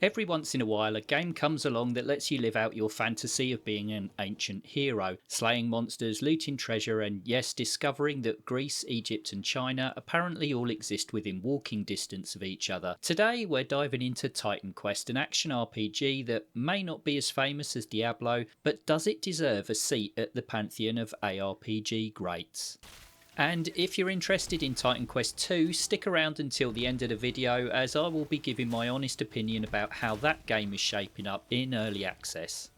Every once in a while, a game comes along that lets you live out your fantasy of being an ancient hero, slaying monsters, looting treasure, and yes, discovering that Greece, Egypt, and China apparently all exist within walking distance of each other. Today, we're diving into Titan Quest, an action RPG that may not be as famous as Diablo, but does it deserve a seat at the pantheon of ARPG greats? And if you're interested in Titan Quest 2, stick around until the end of the video as I will be giving my honest opinion about how that game is shaping up in early access.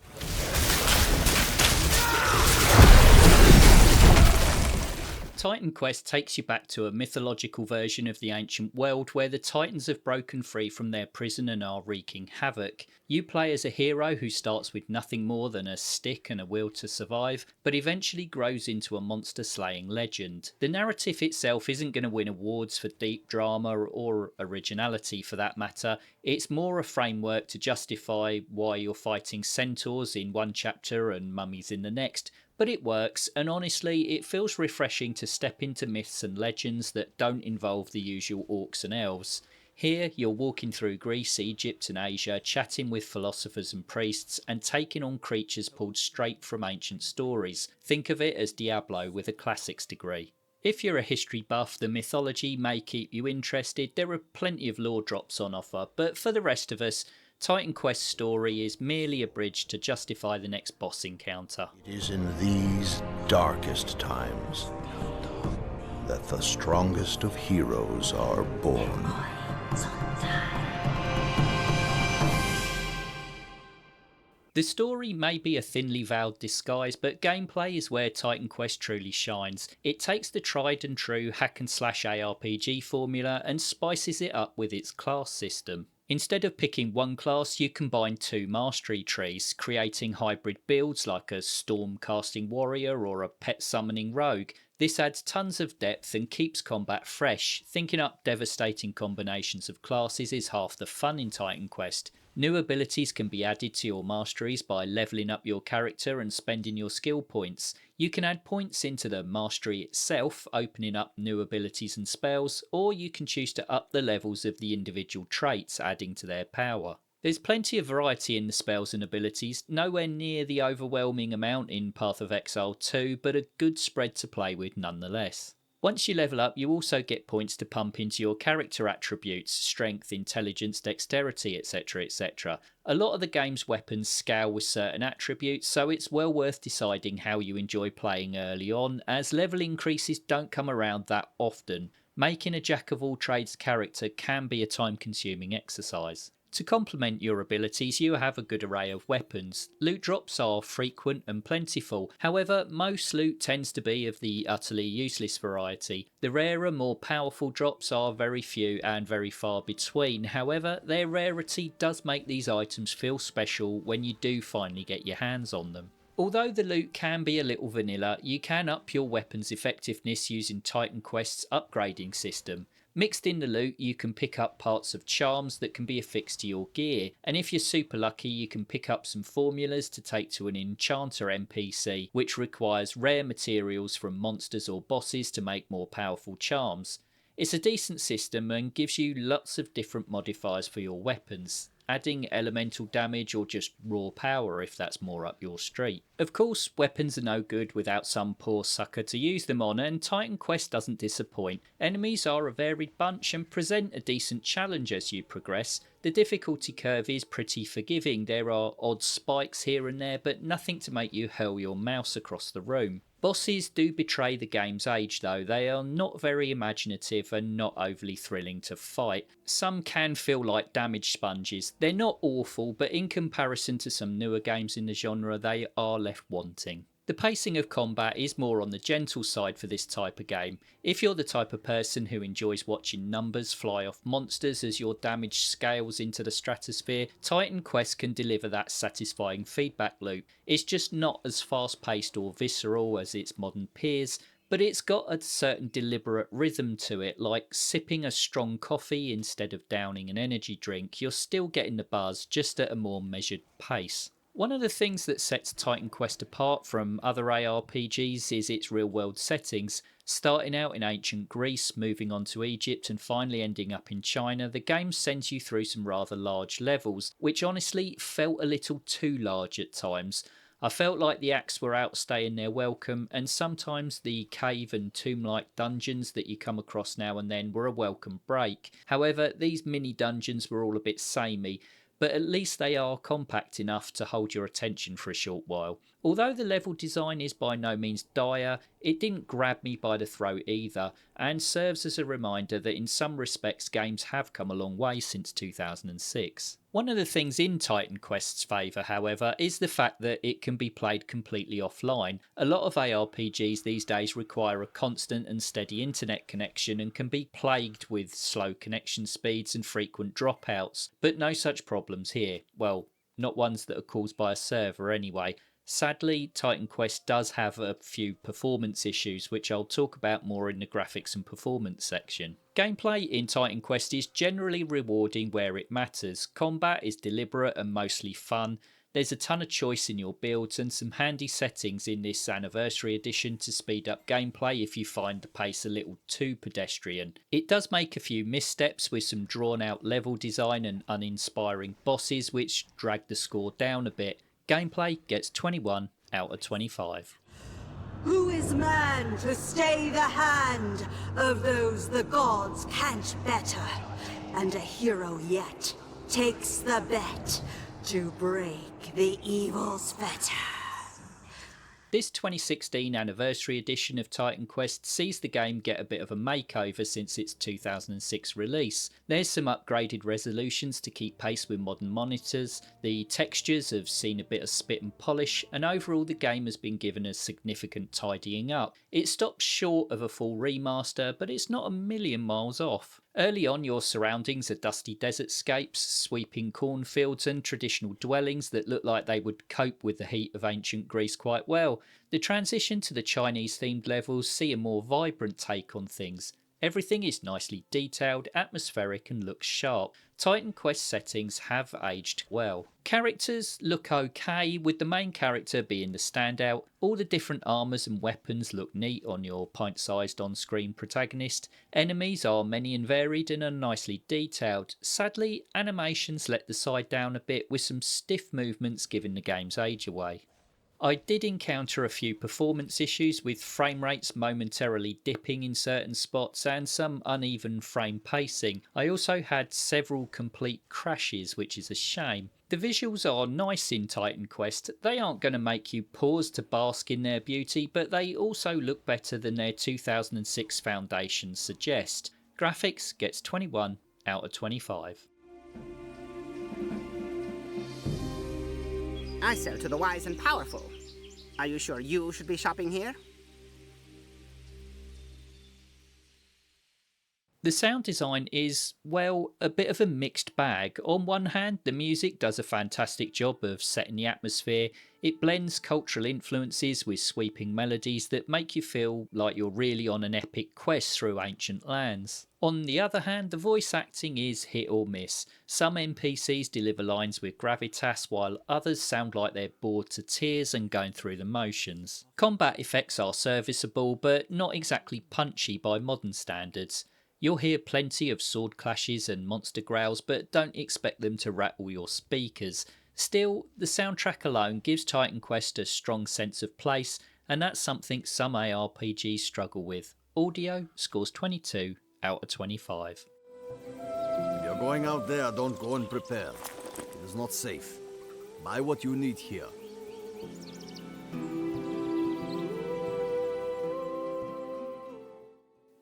Titan Quest takes you back to a mythological version of the ancient world where the Titans have broken free from their prison and are wreaking havoc. You play as a hero who starts with nothing more than a stick and a will to survive, but eventually grows into a monster-slaying legend. The narrative itself isn't going to win awards for deep drama or originality for that matter. It's more a framework to justify why you're fighting centaurs in one chapter and mummies in the next. But it works, and honestly, it feels refreshing to step into myths and legends that don't involve the usual orcs and elves. Here, you're walking through Greece, Egypt, and Asia, chatting with philosophers and priests, and taking on creatures pulled straight from ancient stories. Think of it as Diablo with a classics degree. If you're a history buff, the mythology may keep you interested. There are plenty of lore drops on offer, but for the rest of us, Titan Quest's story is merely a bridge to justify the next boss encounter. It is in these darkest times that the strongest of heroes are born. The story may be a thinly veiled disguise, but gameplay is where Titan Quest truly shines. It takes the tried and true hack and slash ARPG formula and spices it up with its class system. Instead of picking one class, you combine two mastery trees, creating hybrid builds like a storm casting warrior or a pet summoning rogue. This adds tons of depth and keeps combat fresh. Thinking up devastating combinations of classes is half the fun in Titan Quest. New abilities can be added to your masteries by levelling up your character and spending your skill points. You can add points into the mastery itself, opening up new abilities and spells, or you can choose to up the levels of the individual traits, adding to their power. There's plenty of variety in the spells and abilities, nowhere near the overwhelming amount in Path of Exile 2, but a good spread to play with nonetheless. Once you level up, you also get points to pump into your character attributes, strength, intelligence, dexterity, etc, etc. A lot of the game's weapons scale with certain attributes, so it's well worth deciding how you enjoy playing early on, as level increases don't come around that often. Making a jack-of-all-trades character can be a time-consuming exercise. To complement your abilities, you have a good array of weapons. Loot drops are frequent and plentiful, however most loot tends to be of the utterly useless variety. The rarer, more powerful drops are very few and very far between, however their rarity does make these items feel special when you do finally get your hands on them. Although the loot can be a little vanilla, you can up your weapon's effectiveness using Titan Quest's upgrading system. Mixed in the loot, you can pick up parts of charms that can be affixed to your gear, and if you're super lucky you can pick up some formulas to take to an enchanter NPC, which requires rare materials from monsters or bosses to make more powerful charms. It's a decent system and gives you lots of different modifiers for your weapons, adding elemental damage or just raw power if that's more up your street. Of course, weapons are no good without some poor sucker to use them on, and Titan Quest doesn't disappoint. Enemies are a varied bunch and present a decent challenge as you progress. The difficulty curve is pretty forgiving. There are odd spikes here and there, but nothing to make you hurl your mouse across the room. Bosses do betray the game's age though. They are not very imaginative and not overly thrilling to fight. Some can feel like damage sponges. They're not awful, but in comparison to some newer games in the genre, they are left wanting. The pacing of combat is more on the gentle side for this type of game. If you're the type of person who enjoys watching numbers fly off monsters as your damage scales into the stratosphere, Titan Quest can deliver that satisfying feedback loop. It's just not as fast paced or visceral as its modern peers, but it's got a certain deliberate rhythm to it, like sipping a strong coffee instead of downing an energy drink. You're still getting the buzz, just at a more measured pace. One of the things that sets Titan Quest apart from other ARPGs is its real-world settings. Starting out in ancient Greece, moving on to Egypt, and finally ending up in China, the game sends you through some rather large levels, which honestly felt a little too large at times. I felt like the acts were outstaying their welcome, and sometimes the cave and tomb like dungeons that you come across now and then were a welcome break. However, these mini dungeons were all a bit samey, but at least they are compact enough to hold your attention for a short while. Although the level design is by no means dire, it didn't grab me by the throat either, and serves as a reminder that in some respects games have come a long way since 2006. One of the things in Titan Quest's favour, however, is the fact that it can be played completely offline. A lot of ARPGs these days require a constant and steady internet connection and can be plagued with slow connection speeds and frequent dropouts, but no such problems here. Well, not ones that are caused by a server anyway. Sadly, Titan Quest does have a few performance issues, which I'll talk about more in the graphics and performance section. Gameplay in Titan Quest is generally rewarding where it matters. Combat is deliberate and mostly fun. There's a ton of choice in your builds and some handy settings in this Anniversary Edition to speed up gameplay if you find the pace a little too pedestrian. It does make a few missteps with some drawn out level design and uninspiring bosses which drag the score down a bit. Gameplay gets 21 out of 25. Who is man to stay the hand of those the gods can't better? And a hero yet takes the bet to break the evil's fetter. This 2016 Anniversary Edition of Titan Quest sees the game get a bit of a makeover since its 2006 release. There's some upgraded resolutions to keep pace with modern monitors, the textures have seen a bit of spit and polish, and overall the game has been given a significant tidying up. It stops short of a full remaster, but it's not a million miles off. Early on, your surroundings are dusty desertscapes, sweeping cornfields and traditional dwellings that look like they would cope with the heat of ancient Greece quite well. The transition to the Chinese-themed levels see a more vibrant take on things. Everything is nicely detailed, atmospheric and looks sharp. Titan Quest settings have aged well. Characters look okay, with the main character being the standout. All the different armours and weapons look neat on your pint-sized on-screen protagonist. Enemies are many and varied and are nicely detailed. Sadly, animations let the side down a bit, with some stiff movements giving the game's age away. I did encounter a few performance issues, with frame rates momentarily dipping in certain spots and some uneven frame pacing. I also had several complete crashes, which is a shame. The visuals are nice in Titan Quest. They aren't going to make you pause to bask in their beauty, but they also look better than their 2006 foundations suggest. Graphics gets 21 out of 25. I sell to the wise and powerful. Are you sure you should be shopping here? The sound design is, well, a bit of a mixed bag. On one hand, the music does a fantastic job of setting the atmosphere. It blends cultural influences with sweeping melodies that make you feel like you're really on an epic quest through ancient lands. On the other hand, the voice acting is hit or miss. Some NPCs deliver lines with gravitas, while others sound like they're bored to tears and going through the motions. Combat effects are serviceable, but not exactly punchy by modern standards. You'll hear plenty of sword clashes and monster growls, but don't expect them to rattle your speakers. Still, the soundtrack alone gives Titan Quest a strong sense of place, and that's something some ARPGs struggle with. Audio scores 22 out of 25. If you're going out there, don't go unprepared. It is not safe. Buy what you need here.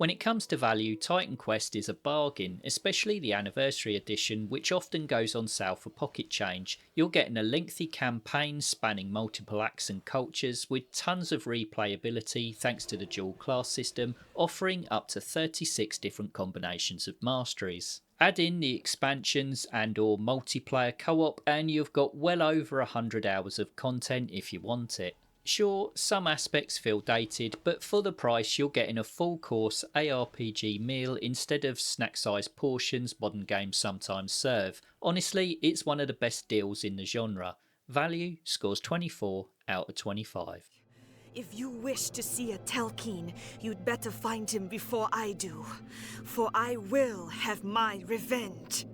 When it comes to value, Titan Quest is a bargain, especially the Anniversary Edition, which often goes on sale for pocket change. You're getting a lengthy campaign spanning multiple acts and cultures, with tons of replayability thanks to the dual class system, offering up to 36 different combinations of masteries. Add in the expansions and or multiplayer co-op and you've got well over 100 hours of content if you want it. Sure, some aspects feel dated, but for the price you're getting a full course ARPG meal instead of snack-sized portions modern games sometimes serve. Honestly, it's one of the best deals in the genre. Value scores 24 out of 25. If you wish to see a Telkeen, you'd better find him before I do. For I will have my revenge.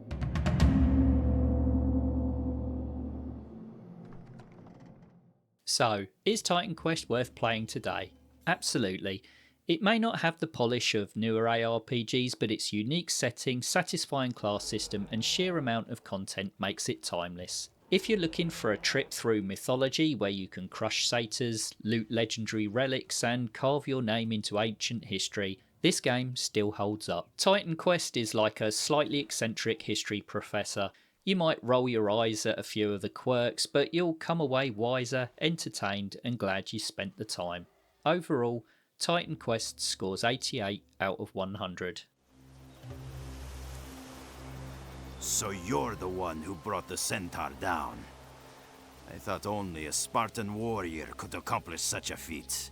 So, is Titan Quest worth playing today? Absolutely. It may not have the polish of newer ARPGs, but its unique setting, satisfying class system and sheer amount of content makes it timeless. If you're looking for a trip through mythology where you can crush satyrs, loot legendary relics and carve your name into ancient history, this game still holds up. Titan Quest is like a slightly eccentric history professor. You might roll your eyes at a few of the quirks, but you'll come away wiser, entertained and glad you spent the time. Overall, Titan Quest scores 88 out of 100. So you're the one who brought the centaur down. I thought only a Spartan warrior could accomplish such a feat.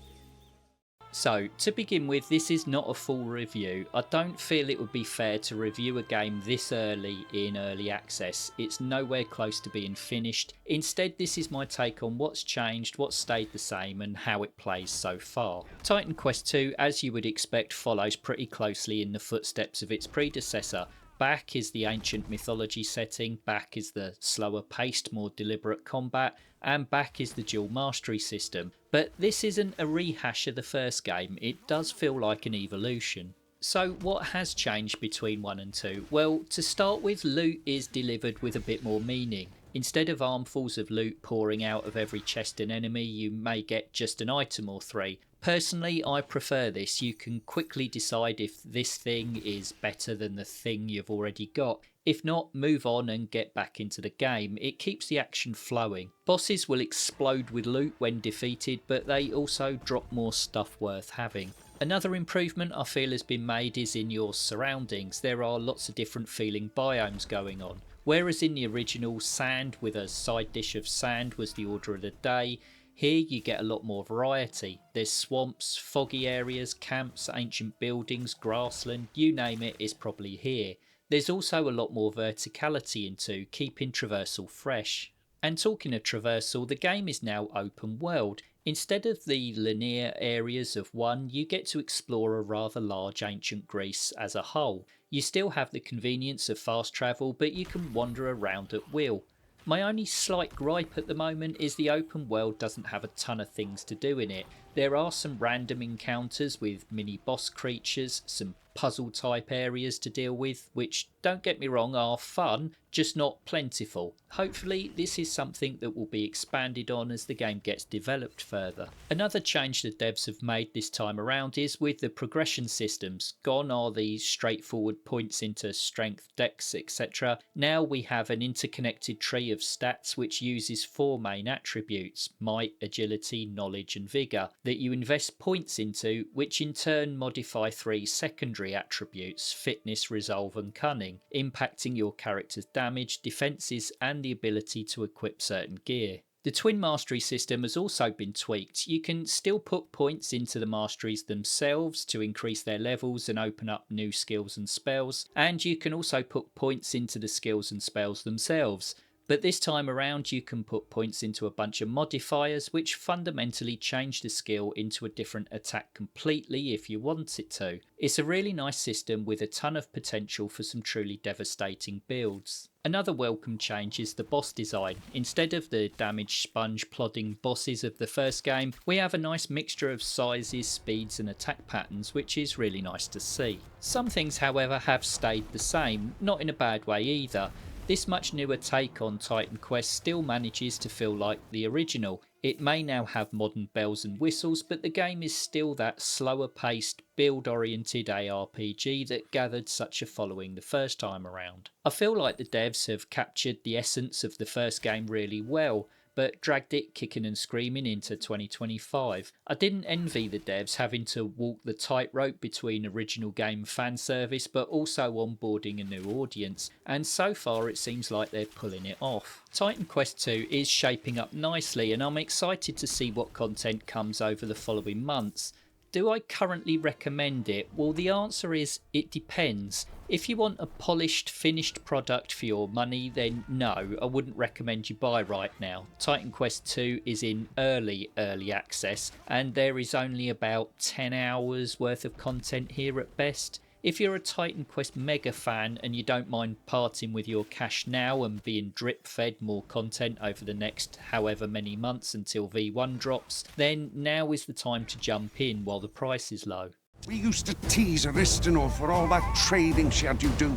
So, to begin with, this is not a full review. I don't feel it would be fair to review a game this early in early access. It's nowhere close to being finished. Instead, this is my take on what's changed, what's stayed the same and how it plays so far. Titan Quest 2, as you would expect, follows pretty closely in the footsteps of its predecessor. Back is the ancient mythology setting, back is the slower paced, more deliberate combat, and back is the dual mastery system. But this isn't a rehash of the first game, it does feel like an evolution. So what has changed between 1 and 2? Well, to start with, loot is delivered with a bit more meaning. Instead of armfuls of loot pouring out of every chest and enemy, you may get just an item or 3. Personally, I prefer this. You can quickly decide if this thing is better than the thing you've already got. If not, move on and get back into the game. It keeps the action flowing. Bosses will explode with loot when defeated, but they also drop more stuff worth having. Another improvement I feel has been made is in your surroundings. There are lots of different feeling biomes going on. Whereas in the original, sand with a side dish of sand was the order of the day, here you get a lot more variety. There's swamps, foggy areas, camps, ancient buildings, grassland, you name it, it's probably here. There's also a lot more verticality into keeping traversal fresh. And talking of traversal, the game is now open world. Instead of the linear areas of one, you get to explore a rather large ancient Greece as a whole. You still have the convenience of fast travel, but you can wander around at will. My only slight gripe at the moment is the open world doesn't have a ton of things to do in it. There are some random encounters with mini boss creatures, some puzzle type areas to deal with, which, don't get me wrong, are fun, just not plentiful. Hopefully this is something that will be expanded on as the game gets developed further. Another change the devs have made this time around is with the progression systems. Gone are the straightforward points into strength, dex, etc. Now we have an interconnected tree of stats which uses 4 main attributes: might, agility, knowledge and vigour, that you invest points into, which in turn modify 3 secondary attributes: fitness, resolve and cunning, impacting your character's damage, defences and the ability to equip certain gear. The twin mastery system has also been tweaked. You can still put points into the masteries themselves to increase their levels and open up new skills and spells, and you can also put points into the skills and spells themselves. But this time around you can put points into a bunch of modifiers which fundamentally change the skill into a different attack completely if you want it to. It's a really nice system with a ton of potential for some truly devastating builds. Another welcome change is the boss design. Instead of the damage sponge plodding bosses of the first game, we have a nice mixture of sizes, speeds and attack patterns, which is really nice to see. Some things however have stayed the same, not in a bad way either. This much newer take on Titan Quest still manages to feel like the original. It may now have modern bells and whistles, but the game is still that slower paced, build oriented ARPG that gathered such a following the first time around. I feel like the devs have captured the essence of the first game really well, but dragged it kicking and screaming into 2025. I didn't envy the devs having to walk the tightrope between original game fan service but also onboarding a new audience, and so far it seems like they're pulling it off. Titan Quest 2 is shaping up nicely and I'm excited to see what content comes over the following months. Do I currently recommend it? Well, the answer is it depends. If you want a polished, finished product for your money, then no, I wouldn't recommend you buy right now. Titan Quest 2 is in early access, and there is only about 10 hours worth of content here at best. If you're a Titan Quest mega fan and you don't mind parting with your cash now and being drip fed more content over the next however many months until V1 drops, then now is the time to jump in while the price is low. We used to tease Aristino for all that trading she had you do.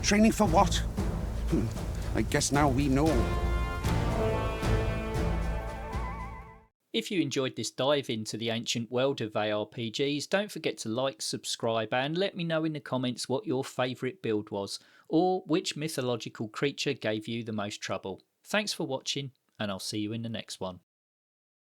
Training for what? I guess now we know. If you enjoyed this dive into the ancient world of ARPGs, don't forget to like, subscribe and let me know in the comments what your favourite build was, or which mythological creature gave you the most trouble. Thanks for watching, and I'll see you in the next one.